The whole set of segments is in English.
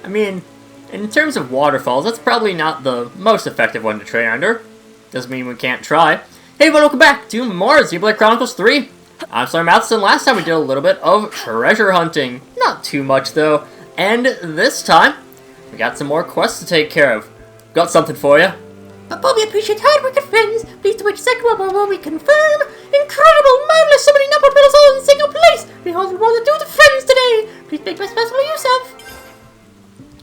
I mean, in terms of waterfalls, that's probably not the most effective one to train under. Doesn't mean we can't try. Hey everyone, welcome back to more Xenoblade Chronicles 3. I'm SlayerMathis, and last time we did a little bit of treasure hunting. Not too much though. And this time, we got some more quests to take care of. Got something for you. But Bobby appreciates hard work and friends. Please wait a second while we confirm. Incredible, marvelous, so many number medals all in a single place. We all want to do the friends today. Please make best possible use of.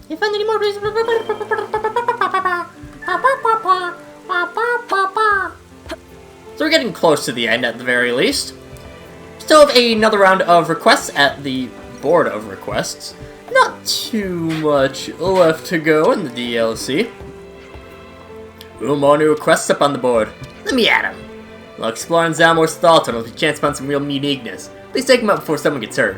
If you find any more, please. So we're getting close to the end at the very least. Still have another round of requests at the board of requests. Not too much left to go in the DLC. Ooh, more new requests up on the board. Let me at 'em. While exploring Zalmor's Thought Tunnel, if you chance find some real uniqueness, please take them out before someone gets hurt.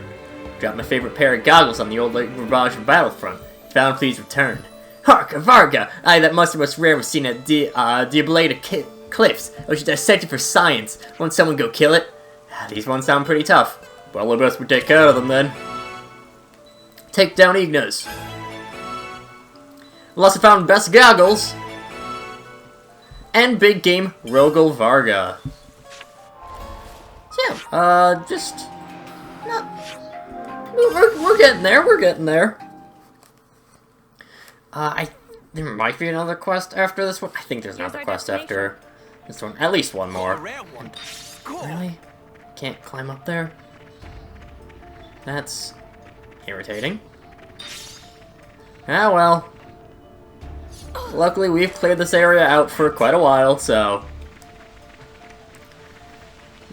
Drop my favorite pair of goggles on the old Lake Ravage battlefront. If found, please return. Hark, a Varga! Aye, that monster was rare was seen at Xenoblade Cliffs. I should dissect it for science. Won't someone go kill it? These ones sound pretty tough. Well, the best we take care of them then. Take down Ignas. Unless I found best goggles. And big game Rogel Varga. So yeah, just no, we're getting there. We're getting there. There might be another quest after this one. I think there's another quest after this one. At least one more. Really? Can't climb up there? That's irritating. Ah well. Luckily, we've cleared this area out for quite a while, so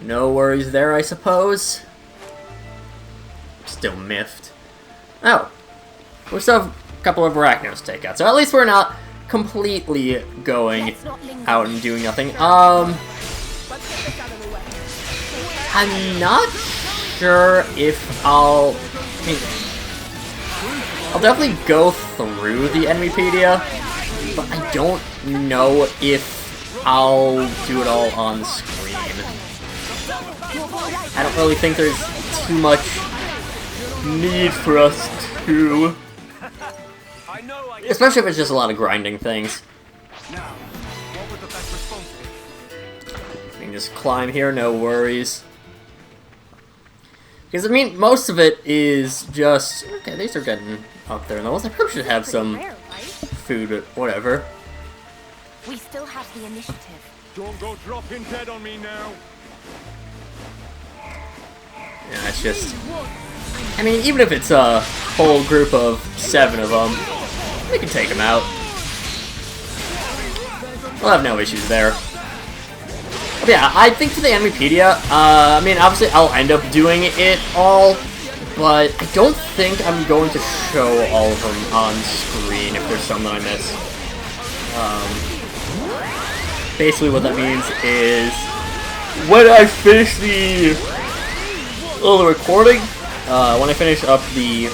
no worries there, I suppose. Still miffed. Oh, we still have a couple of Arachnos to take out, so at least we're not completely going out and doing nothing. I'm not sure if I'll definitely go through the Enemypedia. But I don't know if I'll do it all on screen. I don't really think there's too much need for us to. Especially if it's just a lot of grinding things. We can just climb here, no worries. Because, I mean, most of it is just. Okay, these are getting up there in those. I probably should have some food, but whatever. We still have the initiative. Don't go dropping dead on me now. Yeah, it's just. I mean, even if it's a whole group of 7 of them, we can take them out. We'll have no issues there. But yeah, I think for the Enemypedia, I mean, obviously I'll end up doing it all, but I don't think I'm going to show all of them on screen if there's some that I miss. Basically what that means is, when I finish the recording, when I finish up the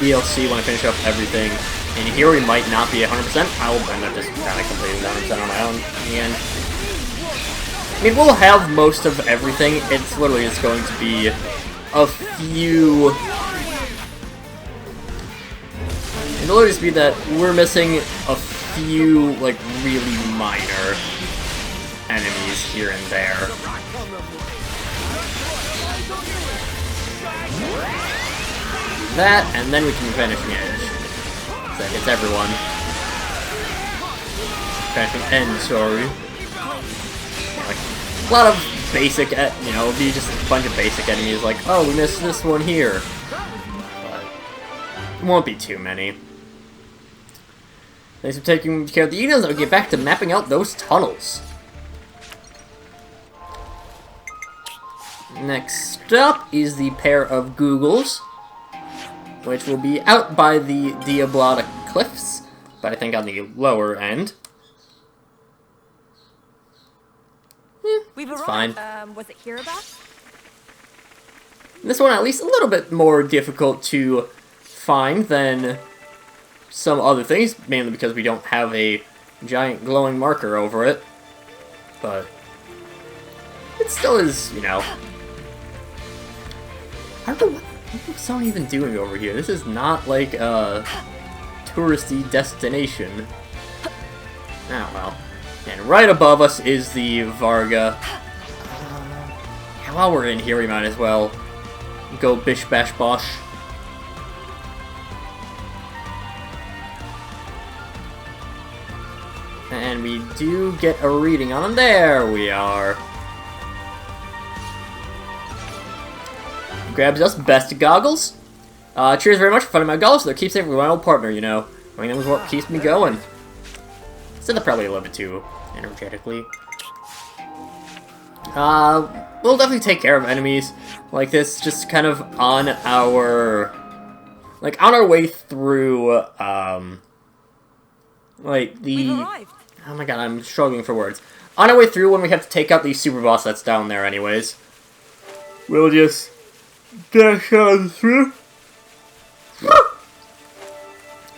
DLC, when I finish up everything, and here we might not be 100%, I will end up just kind of completing 100% on my own, and I mean, we'll have most of everything. It's literally just going to be a few. It'll literally just be that we're missing a few, like, really minor enemies here and there. That, and then we can Vanishing Edge. So that hits everyone. Vanishing End, sorry. Like, a lot of basic, you know, it'll be just a bunch of basic enemies, like, oh, we missed this one here. But it won't be too many. Thanks for taking care of the Edens. I'll get back to mapping out those tunnels. Next up is the pair of Googles, which will be out by the Diablada Cliffs, but I think on the lower end. It's fine. Was it hereabouts? This one at least a little bit more difficult to find than some other things, mainly because we don't have a giant glowing marker over it. But it still is, you know. I don't know What's someone even doing over here? This is not like a touristy destination. Oh well. And right above us is the Varga. And while we're in here, we might as well go bish bash bosh. And we do get a reading on him. There we are. Grabs us best goggles. Cheers very much for finding my goggles. They're keepsake with my old partner, you know. I mean, that was what keeps me going. Said that probably a little bit too energetically. We'll definitely take care of enemies like this, just kind of on our way through, like the. Oh my god, I'm struggling for words. On our way through when we have to take out the super boss that's down there, anyways. We'll just dash on through.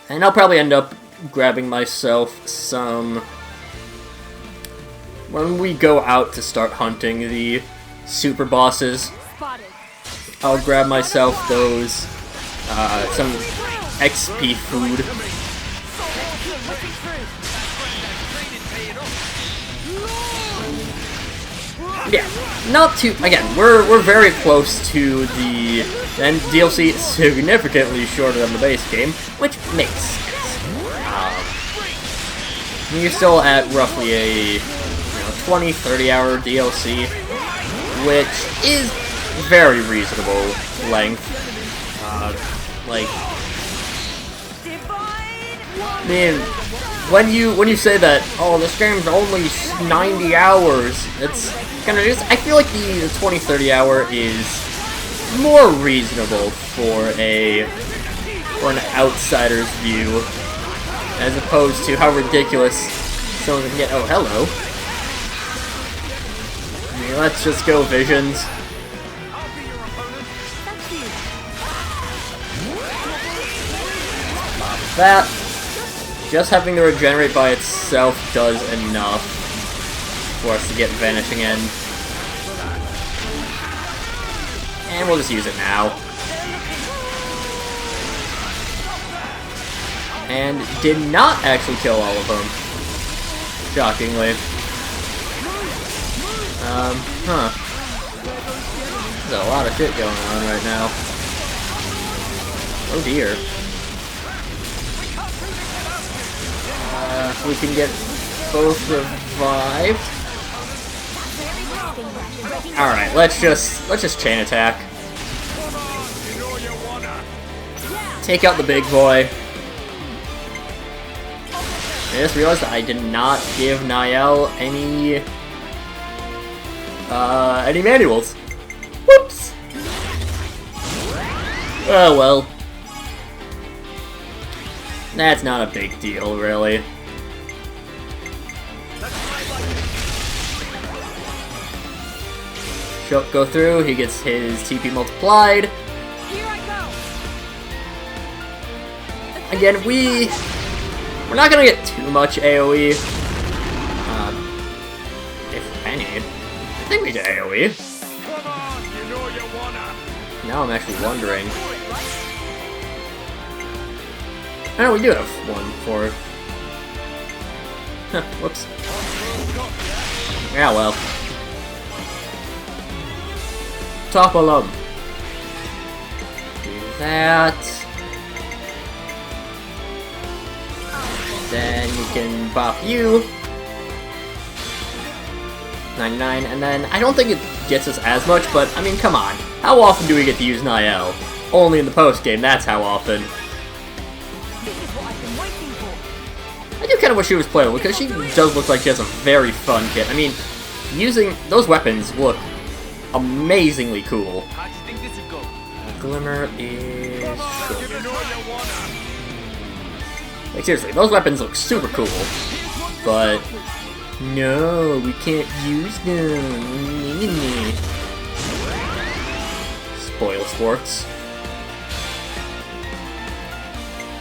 And I'll probably end up grabbing myself some... When we go out to start hunting the super bosses, I'll grab myself those, some XP food. Yeah, not too... Again, we're very close to the... And DLC is significantly shorter than the base game, which makes sense. You're still at roughly a 20-30 hour DLC, which is very reasonable length. Like, I mean, when you say that, oh, this game's only 90 hours, it's kind of just, I feel like the 20-30 hour is more reasonable for an outsider's view, as opposed to how ridiculous someone can get. Oh, hello. I mean, let's just go visions. That, just having to regenerate by itself does enough for us to get Vanishing End. And we'll just use it now. And did not actually kill all of them. Shockingly. There's a lot of shit going on right now. Oh dear. We can get both revived. Alright, let's just chain attack. Take out the big boy. I just realized that I did not give Niall any manuals. Whoops! Oh well. That's not a big deal, really. She'll go through, he gets his TP multiplied. Here I go. Again, we're not gonna get too much AoE. If any. I think we get AoE. Come on, you know you wanna. Now I'm actually wondering. I know we do have one for... Huh, whoops. Yeah, well. Topple them. Do that. Then we can buff you. 99, and then I don't think it gets us as much, but I mean, come on. How often do we get to use Niall? Only in the post-game, that's how often. I do kind of wish she was playable, because she does look like she has a very fun kit. I mean, using those weapons look amazingly cool. Glimmer is... Like, seriously, those weapons look super cool. But... no, we can't use them. Spoil sports.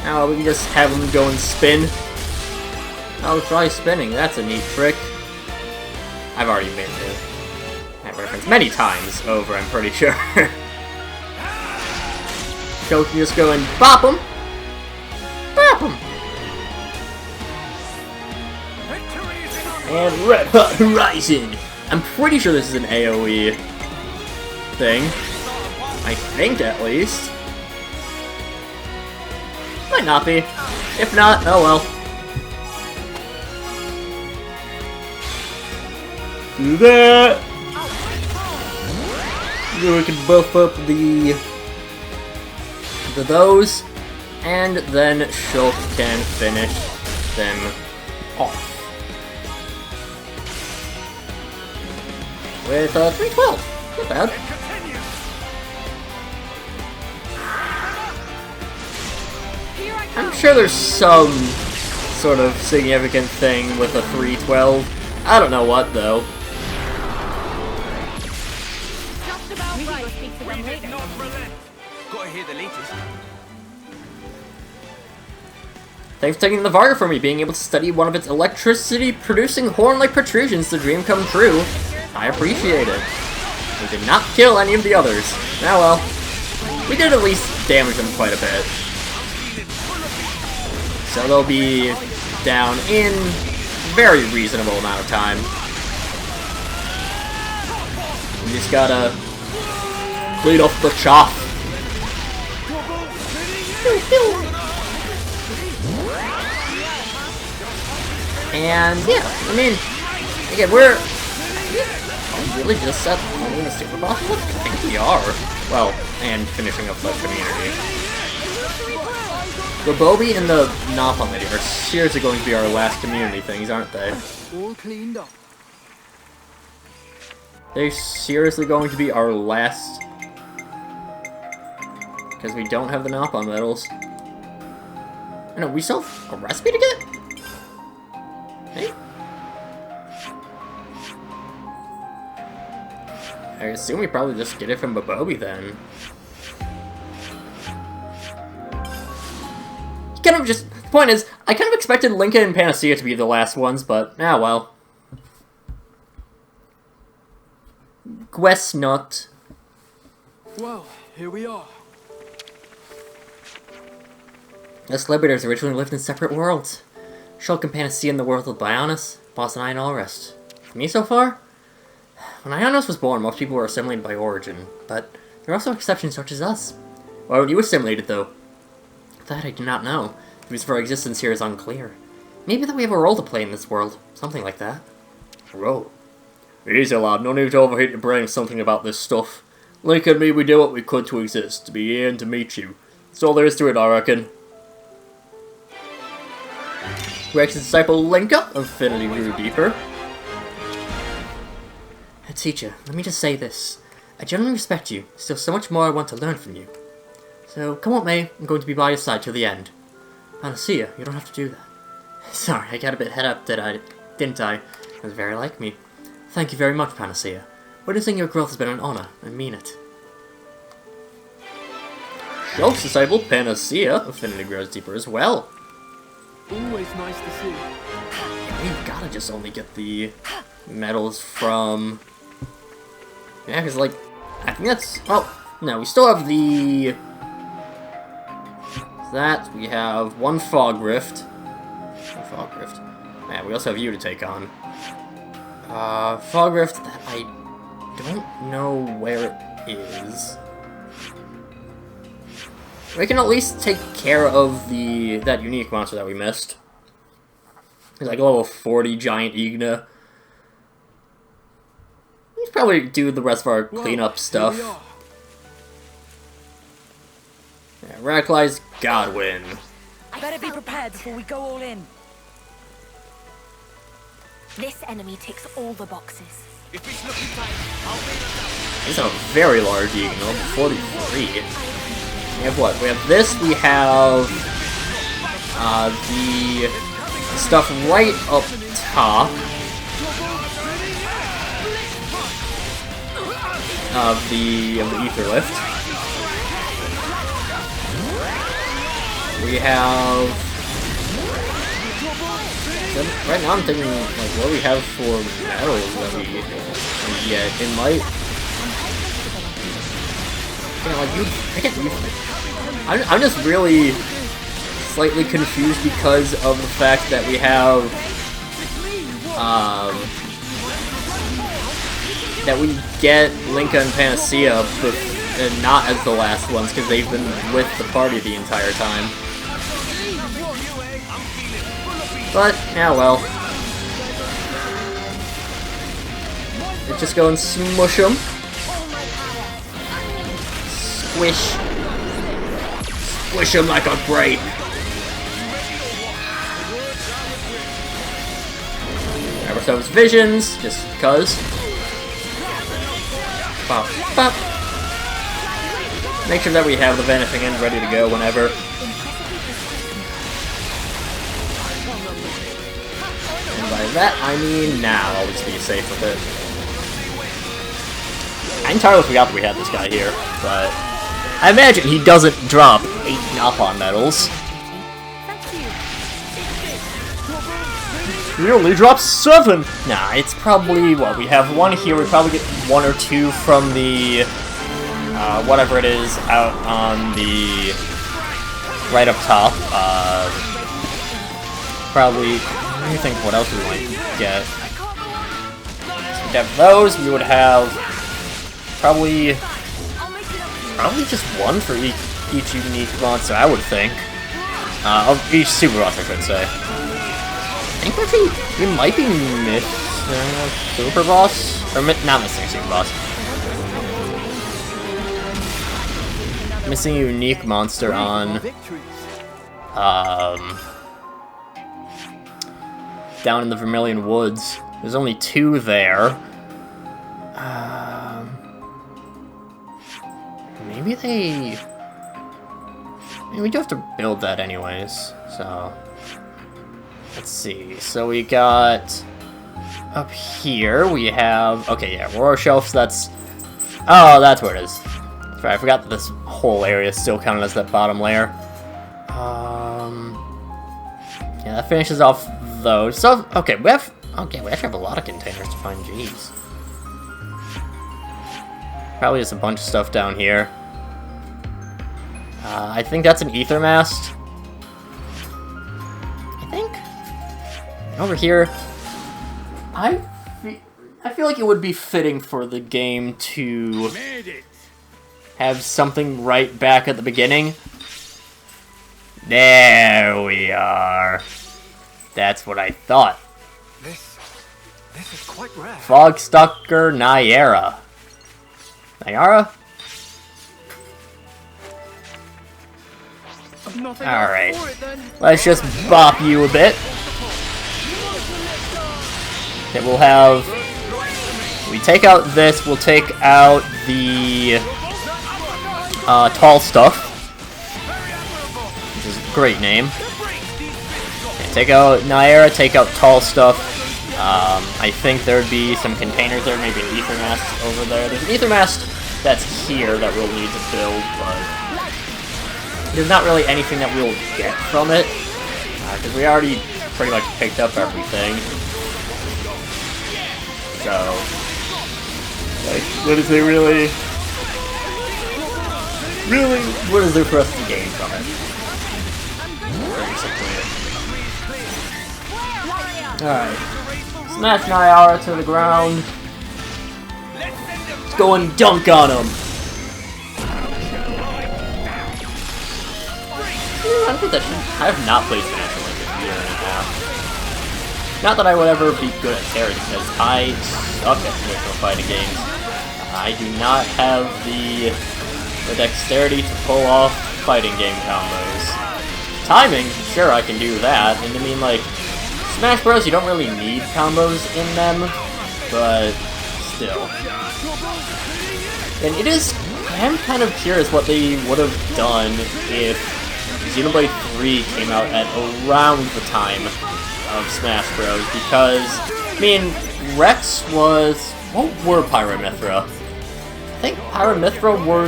Now we can just have them go and spin. I'll try spinning, that's a neat trick. I've already made that reference many times over, I'm pretty sure. Shulk can just go and bop him. Bop him. And Red Hot Horizon. I'm pretty sure this is an AoE thing. I think, at least. Might not be. If not, oh well. Do that. Then we can buff up the those, and then Shulk can finish them off. With 312. Not bad. I'm sure there's some sort of significant thing with a 312. I don't know what, though. Just about right. We'll speak to them later. Gotta hear the latest. Thanks for taking the Varga from me. Being able to study one of its electricity-producing horn-like protrusions, the dream come true. I appreciate it. We did not kill any of the others. Ah well. We did at least damage them quite a bit. So they'll be down in a very reasonable amount of time. We just gotta clean off the chaff. And yeah, I mean, again, we're really just at only the super boss? I think we are. Well, and finishing up the community. The Bobby and the Napalm Lady are seriously going to be our last community things, aren't they? All cleaned up. They're seriously going to be our last... Because we don't have the Napalm medals. No, we still have a recipe to get? Hey? I assume we probably just get it from Bobobi then. Kind of just, the point is, I kind of expected Linka and Panacea to be the last ones, but, ah well. Guess not. Well, here we are. Us Liberators originally lived in separate worlds. Shulk and Panacea in the world of Bionis, Boss and I and all the rest. For me so far? When Ionos was born, most people were assimilated by origin, but there are also exceptions such as us. Why weren't you assimilated, though? That I do not know. The reason for our existence here is unclear. Maybe that we have a role to play in this world. Something like that. A role? Easy, lad. No need to overheat your brain with something about this stuff. Linka and me, we did what we could to exist, to be here and to meet you. That's all there is to it, I reckon. Rex's disciple Linka, Infinity grew deeper. Teacher, let me just say this. I genuinely respect you. Still so much more I want to learn from you. So, come what may, I'm going to be by your side till the end. Panacea, you don't have to do that. Sorry, I got a bit head up, didn't I? It was very like me. Thank you very much, Panacea. Witnessing your growth has been an honor. I mean it. Shulk's disciple, Panacea, Infinity grows deeper as well. Always nice to see. We've gotta just only get the medals from... Yeah, because, like, I think that's... Oh, no, we still have the... That, we have one Fog Rift. Man, we also have you to take on. Fog Rift that I don't know where it is. We can at least take care of that unique monster that we missed. It's like a level 40 giant Igna. Let's probably do the rest of our cleanup stuff. Yeah, Radicalize Godwin. Better be prepared before we go all in. This enemy ticks all the boxes. If it's looking tight, I'll be This is a very large Igna, 43. We have what? We have this, we have the stuff right up top of the Ether Lift. We have... Right now I'm thinking, like, what do we have for medals that we get? It might... You know, like, I get I'm just really slightly confused because of the fact that we have that we get Linka and Panacea, but not as the last ones because they've been with the party the entire time. But yeah, well, let's just go and smush them. Squish. Squish them like a grape. Grab ourselves visions, just because. Bop, bop. Make sure that we have the Vanishing End ready to go whenever. And by that, I mean now. I'll just be safe with it. I entirely forgot that we had this guy here, but I imagine he doesn't drop 8 Napalm medals. He only drops 7! Nah, it's probably, what, we have 1 here, we probably get 1 or 2 from the, whatever it is, out on the, right up top. Probably, let me think what else we might get. So we'd have those, we would have, probably just 1 for each unique monster, I would think. Of each super boss, I should say. I think we might be missing a super boss, or not missing a super boss. Missing a unique monster on down in the Vermilion Woods. There's only 2 there. Maybe we do have to build that anyways, so let's see. So we got up here, we have, okay, yeah, Aurora Shelves, that's, oh, that's where it is. Sorry, I forgot that this whole area is still counted as that bottom layer. Yeah, that finishes off those. So, okay, we actually have a lot of containers to find, jeez. Probably just a bunch of stuff down here. I think that's an ether mast. I think. And over here, I feel like it would be fitting for the game to have something right back at the beginning. There we are. That's what I thought. This is quite rare. Fogstalker Nyara. Nyara? Alright. Let's just bop you a bit. Okay, we'll have... We take out this, we'll take out the... tall stuff. Which is a great name. Okay, take out Nyara, take out tall stuff. I think there'd be some containers there, maybe an ether mast over there. There's an ether mast that's here that we'll need to build, but there's not really anything that we'll get from it, because we already pretty much picked up everything. So, like, what is there really, what is there for us to gain from it? Alright. Smash Nyara to the ground. Let's go and dunk on him. I have not played Financial Link in a year and a half. Not that I would ever be good at Terry, because I suck at traditional fighting games. I do not have the dexterity to pull off fighting game combos. Timing, sure, I can do that, and I mean, like, Smash Bros, you don't really need combos in them, but still. And it is, I am kind of curious what they would have done if Xenoblade 3 came out at around the time of Smash Bros, because, I mean, Rex was, what were Pyramithra? I think Pyramithra were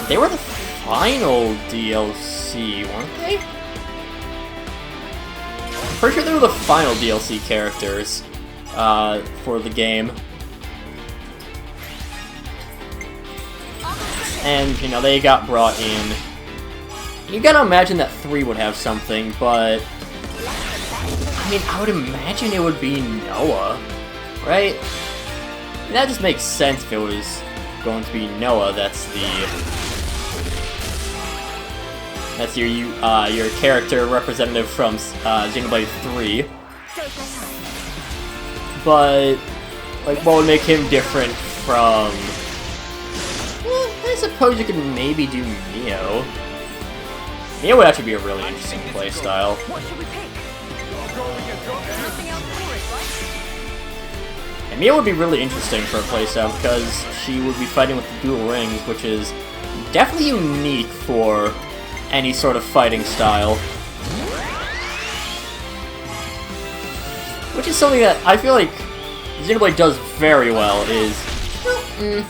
they were the final DLC, weren't they? I'm pretty sure they were the final DLC characters for the game. and, you know, they got brought in. You gotta imagine that 3 would have something, but... I mean, I would imagine it would be Noah, right? That just makes sense if it was going to be Noah. That's your character representative from Xenoblade 3. But like, what would make him different from? Well, I suppose you could maybe do Neo. Neo would actually be a really interesting playstyle. What should we pick? There's nothing else for it, right? And Mia would be really interesting for a playstyle because she would be fighting with the dual rings, which is definitely unique for any sort of fighting style. Which is something that I feel like Xenoblade does very well, maybe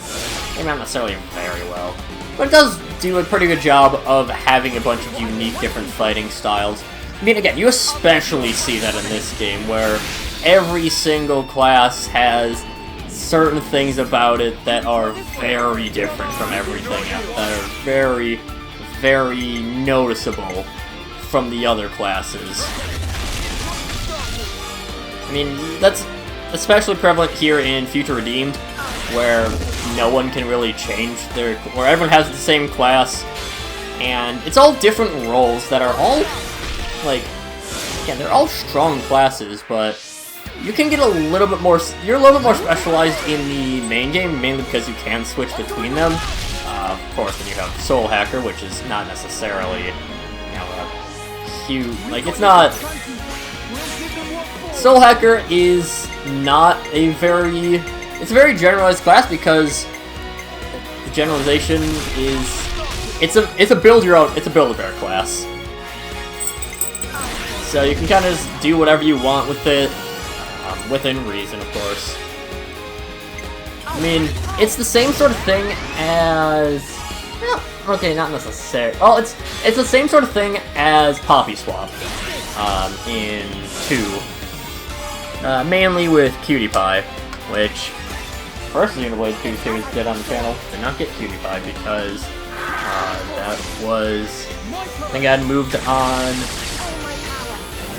not necessarily very well, but it does do a pretty good job of having a bunch of unique different fighting styles. I mean, again, you especially see that in this game, where every single class has certain things about it that are very different from everything else, that are very, very noticeable from the other classes. I mean, that's especially prevalent here in Future Redeemed, where no one can really change where everyone has the same class, and it's all different roles that are all, like, yeah, they're all strong classes, but you can get a little bit more, you're a little bit more specialized in the main game, mainly because you can switch between them. Of course, then you have Soul Hacker, which is not necessarily, you know, a huge, like, it's not, Soul Hacker is not a very, it's a very generalized class because the generalization is, it's a build your own, it's a Build-A-Bear class. So you can kind of just do whatever you want with it, within reason, of course. I mean, it's the same sort of thing as, well, okay, not necessarily. Oh, it's the same sort of thing as Poppy Swap in 2, mainly with Cutie Pie, which first Xenoblade 2 series did on the channel did not get Cutie Pie because that was, I think I had moved on.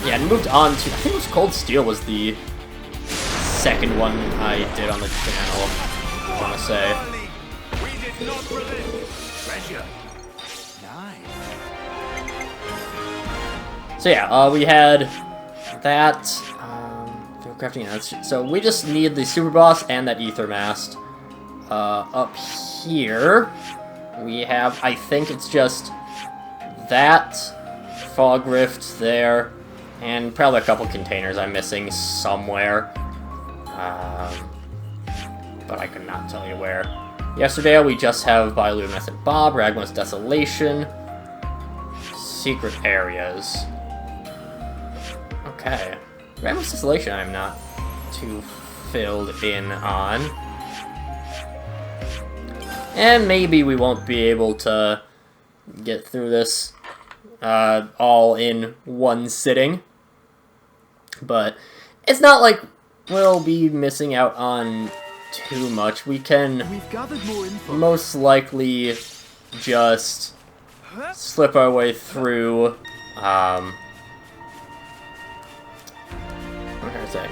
Yeah, I moved on to, I think it was Cold Steel was the second one I did on the channel, I want to say. So yeah, we had that, crafting, so we just need the Super Boss and that Ether Mast. Up here, we have, I think it's just that, Fog Rift there, and probably a couple containers I'm missing somewhere. But I could not tell you where. Yesterday, we just have Bioluminescent Bob, Ragna's Desolation, Secret Areas. Okay. Ragna's Desolation I'm not too filled in on. And maybe we won't be able to get through this all in one sitting. But it's not like we'll be missing out on too much. We can most likely just slip our way through. What can I say?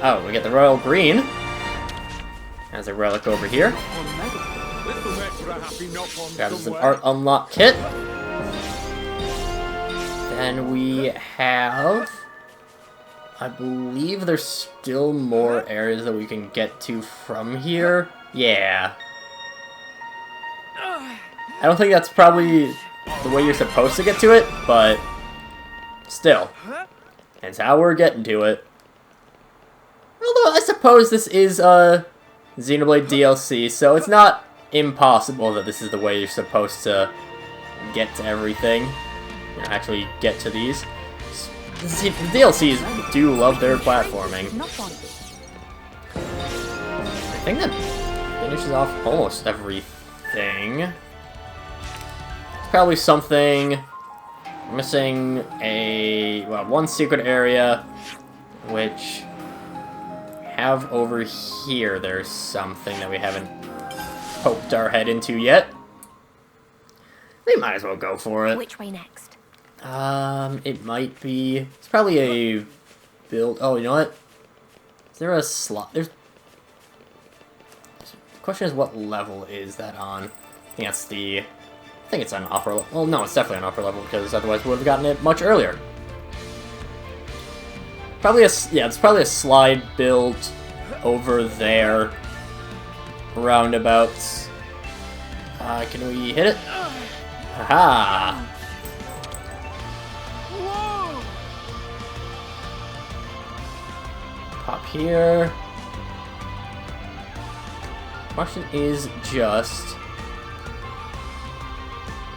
Oh, we get the Royal Green. There's a relic over here. Grab an Art Unlock Kit. Then we have, I believe there's still more areas that we can get to from here. Yeah. I don't think that's probably the way you're supposed to get to it, but still. That's how we're getting to it. Although I suppose this is Xenoblade DLC, so it's not impossible that this is the way you're supposed to get to everything. Actually get to these. The DLCs do love their platforming. I think that finishes off almost everything. It's probably something missing one secret area, which have over here. There's something that we haven't poked our head into yet. We might as well go for it. Which way next? It might be... It's probably a build... Oh, you know what? Is there a slot? There's... The question is, what level is that on? I think that's the... I think it's on upper level. Well, no, it's definitely on upper level, because otherwise we would have gotten it much earlier. Probably a... Yeah, it's probably a slide build over there. Roundabouts. Can we hit it? Haha! Whoa! Pop here. Question is just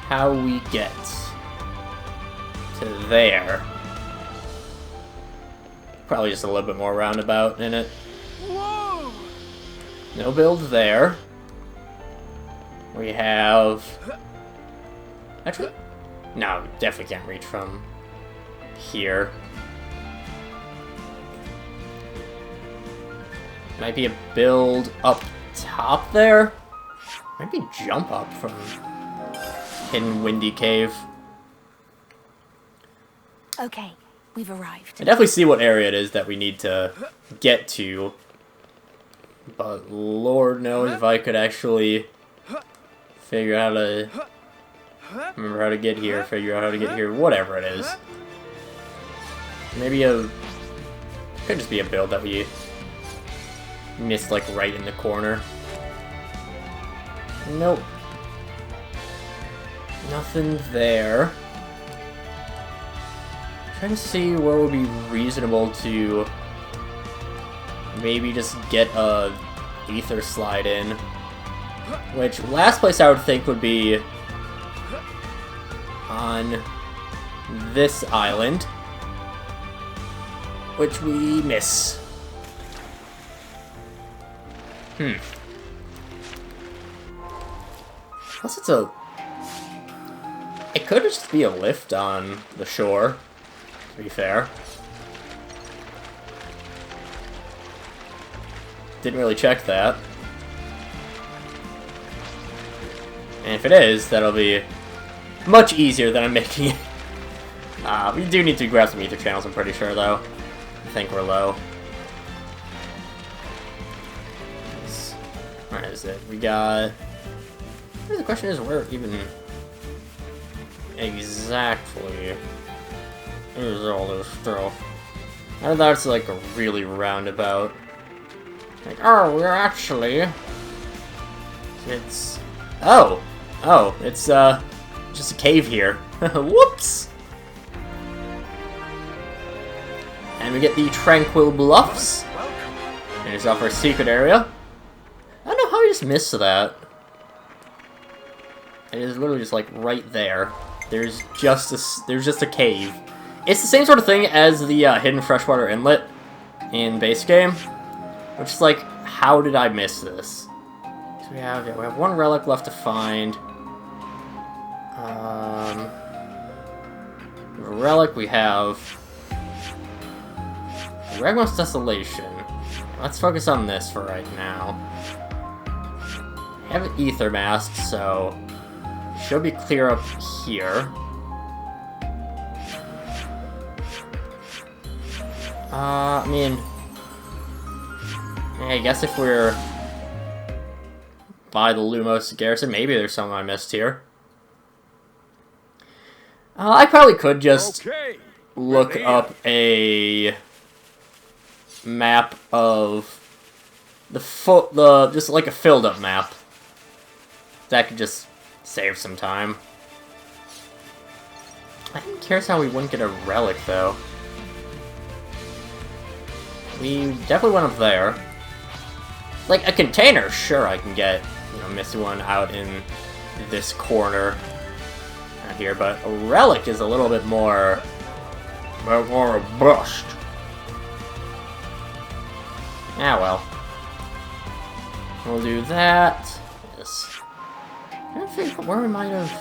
how we get to there. Probably just a little bit more roundabout in it. Whoa! No build there. We have... Actually, no, definitely can't reach from here. Might be a build up top there. Might be jump up from Hidden Windy Cave. Okay, we've arrived. I definitely see what area it is that we need to get to. But Lord knows if I could actually figure out how to... Remember how to get here, figure out how to get here, whatever it is. Maybe a... Could just be a build that we missed, like, right in the corner. Nope. Nothing there. Trying to see where would be reasonable to maybe just get a ether slide in. Which, last place I would think would be on this island, which we miss. Plus it's a... It could just be a lift on the shore, to be fair. Didn't really check that. And if it is, that'll be much easier than I'm making it. We do need to grab some ether channels, I'm pretty sure, though. I think we're low. Where is it? We got... The question is, where even exactly is all this stuff? I thought it's like a really roundabout. Like, oh, we're actually... It's... Oh! Oh, it's, just a cave here. Whoops! And we get the Tranquil Bluffs. Finish off our secret area. I don't know how I just missed that. It is literally just, like, right there. There's just a cave. It's the same sort of thing as the hidden freshwater inlet in base game. Which is like, how did I miss this? So we have one relic left to find. Relic, we have Regmo's Desolation. Let's focus on this for right now. We have an ether mask, so should be clear up here. I mean, I guess if we're by the Lumos Garrison, maybe there's something I missed here. I probably could just look up a map of just like a filled up map. That could just save some time. I'm curious how we wouldn't get a relic though. We definitely went up there. Like a container, sure I can get, you know, miss one out in this corner out here, but a relic is a little bit more robust. Ah well. We'll do that. Yes. I'm trying to figure out where we might have.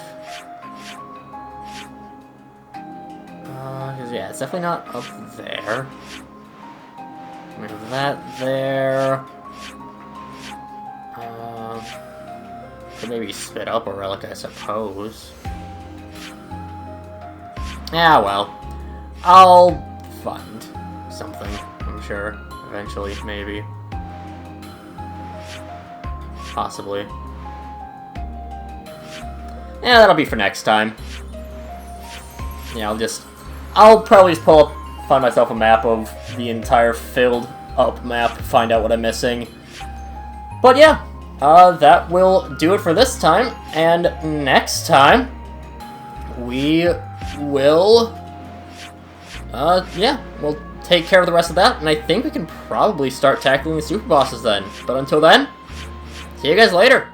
Cause yeah, it's definitely not up there. Move that there. Could maybe spit up a relic, I suppose. Yeah, well. I'll find something, I'm sure. Eventually, maybe. Possibly. Yeah, that'll be for next time. Yeah, I'll probably just find myself a map of the entire filled up map, find out what I'm missing. But yeah, that will do it for this time, and next time, we will, yeah, we'll take care of the rest of that, and I think we can probably start tackling the super bosses then. But until then, see you guys later!